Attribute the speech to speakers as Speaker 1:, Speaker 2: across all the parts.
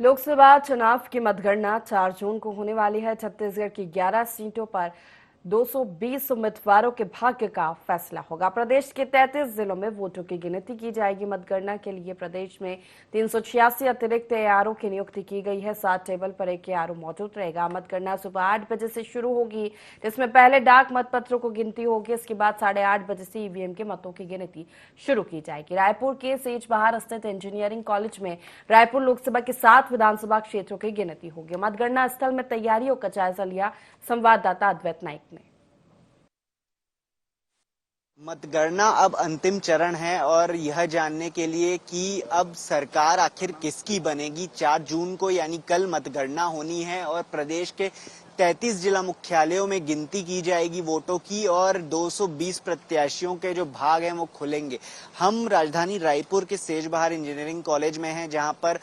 Speaker 1: लोकसभा चुनाव की मतगणना 4 जून को होने वाली है। छत्तीसगढ़ की 11 सीटों पर 220 उम्मीदवारों के भाग्य का फैसला होगा। प्रदेश के 33 जिलों में वोटों की गिनती की जाएगी। मतगणना के लिए प्रदेश में 386 अतिरिक्त एआरओ की नियुक्ति की गई है। 7 टेबल पर एक एआरओ मौजूद रहेगा। मतगणना सुबह 8 बजे से शुरू होगी, जिसमें पहले डाक मतपत्रों को गिनती होगी। इसके बाद 8:30 बजे से ईवीएम के मतों की गिनती शुरू की जाएगी। रायपुर के सेजबहार स्थित इंजीनियरिंग कॉलेज में रायपुर लोकसभा के 7 विधानसभा क्षेत्रों की गिनती होगी। मतगणना स्थल में तैयारियों का जायजा लिया संवाददाता अद्वैत नाइक ने।
Speaker 2: मतगणना अब अंतिम चरण है और यह जानने के लिए कि अब सरकार आखिर किसकी बनेगी। 4 जून को यानी कल मतगणना होनी है और प्रदेश के 33 जिला मुख्यालयों में गिनती की जाएगी वोटों की और 220 प्रत्याशियों के जो भाग हैं वो खुलेंगे। हम राजधानी रायपुर के सेजबहार इंजीनियरिंग कॉलेज में हैं, जहां पर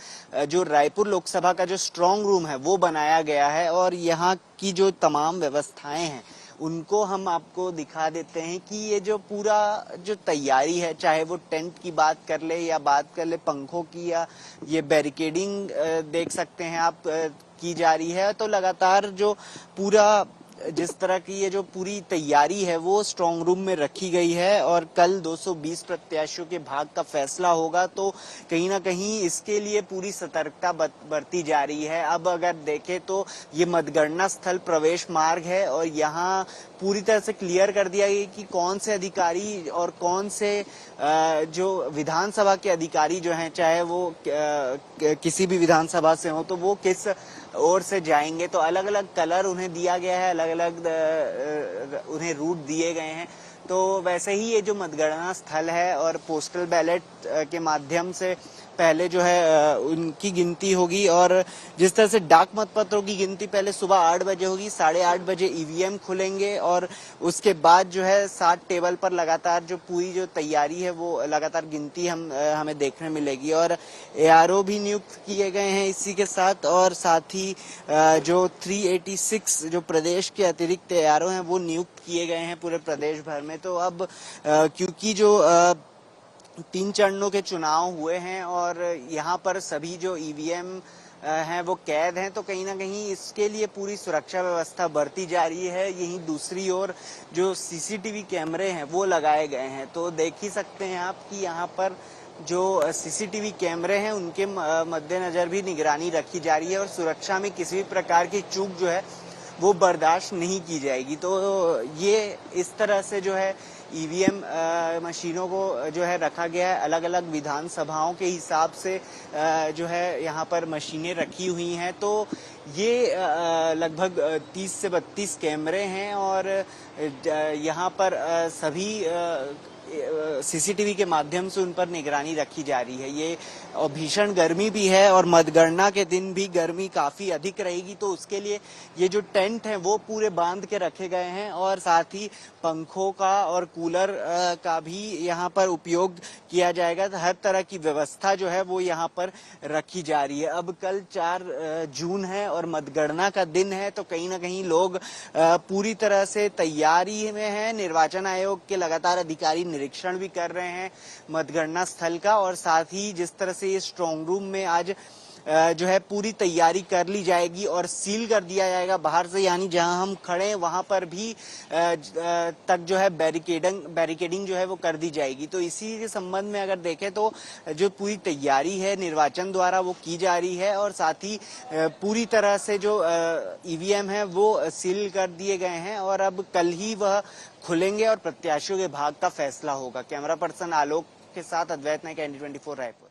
Speaker 2: जो रायपुर लोकसभा का जो स्ट्रांग रूम है वो बनाया गया है और यहाँ की जो तमाम व्यवस्थाएं हैं उनको हम आपको दिखा देते हैं कि ये जो पूरा जो तैयारी है, चाहे वो टेंट की बात कर ले या बात कर ले पंखों की, या ये बैरिकेडिंग देख सकते हैं आप की जा रही है। तो लगातार जो पूरा जिस तरह की ये जो पूरी तैयारी है वो स्ट्रांग रूम में रखी गई है और कल 220 प्रत्याशियों के भाग का फैसला होगा। तो कहीं ना कहीं इसके लिए पूरी सतर्कता बरती जा रही है। अब अगर देखें तो ये मतगणना स्थल प्रवेश मार्ग है और यहाँ पूरी तरह से क्लियर कर दिया गया कि कौन से अधिकारी और कौन से जो विधानसभा के अधिकारी जो हैं, चाहे वो किसी भी विधानसभा से हो, तो वो किस ओर से जाएंगे। तो अलग अलग कलर उन्हें दिया गया है, अलग अलग उन्हें रूट दिए गए हैं। तो वैसे ही ये जो मतगणना स्थल है और पोस्टल बैलेट के माध्यम से पहले जो है उनकी गिनती होगी और जिस तरह से डाक मतपत्रों की गिनती पहले सुबह 8 बजे होगी, 8:30 बजे ईवीएम खुलेंगे और उसके बाद जो है 7 टेबल पर लगातार जो पूरी जो तैयारी है वो लगातार गिनती हमें देखने मिलेगी और एआरओ भी नियुक्त किए गए हैं इसी के साथ। और साथ ही जो 386 जो प्रदेश के अतिरिक्त एआरओ हैं वो नियुक्त किए गए हैं पूरे प्रदेश भर में। तो अब क्योंकि जो 3 चरणों के चुनाव हुए हैं और यहाँ पर सभी जो ईवीएम हैं वो कैद हैं, तो कहीं ना कहीं इसके लिए पूरी सुरक्षा व्यवस्था बरती जा रही है। यहीं दूसरी ओर जो सीसीटीवी कैमरे हैं वो लगाए गए हैं। तो देख ही सकते हैं आप कि यहाँ पर जो सीसीटीवी कैमरे हैं उनके मद्देनजर भी निगरानी रखी जा रही है और सुरक्षा में किसी भी प्रकार की चूक जो है वो बर्दाश्त नहीं की जाएगी। तो ये इस तरह से जो है ईवीएम मशीनों को जो है रखा गया है। अलग अलग विधानसभाओं के हिसाब से जो है यहाँ पर मशीनें रखी हुई हैं। तो ये लगभग 30 से 32 कैमरे हैं और यहाँ पर सभी सीसीटीवी के माध्यम से उन पर निगरानी रखी जा रही है। ये भीषण गर्मी भी है और मतगणना के दिन भी गर्मी काफी अधिक रहेगी, तो उसके लिए ये जो टेंट है वो पूरे बांध के रखे गए हैं और साथ ही पंखों का और कूलर का भी यहाँ पर उपयोग किया जाएगा। तो हर तरह की व्यवस्था जो है वो यहाँ पर रखी जा रही है। अब कल 4 जून है और मतगणना का दिन है, तो कहीं ना कहीं लोग पूरी तरह से तैयारी में है। निर्वाचन आयोग के लगातार अधिकारी निरीक्षण भी कर रहे हैं मतगणना स्थल का और साथ ही जिस तरह से ये स्ट्रांग रूम में आज जो है पूरी तैयारी कर ली जाएगी और सील कर दिया जाएगा बाहर से, यानी जहां हम खड़े हैं वहां पर भी तक जो है बैरिकेडिंग जो है वो कर दी जाएगी। तो इसी के संबंध में अगर देखें तो जो पूरी तैयारी है निर्वाचन द्वारा वो की जा रही है और साथ ही पूरी तरह से जो ईवीएम है वो सील कर दिए गए हैं और अब कल ही वह खुलेंगे और प्रत्याशियों के भाग का फैसला होगा। कैमरा पर्सन आलोक के साथ अद्वैत नाइक, ND24 रायपुर।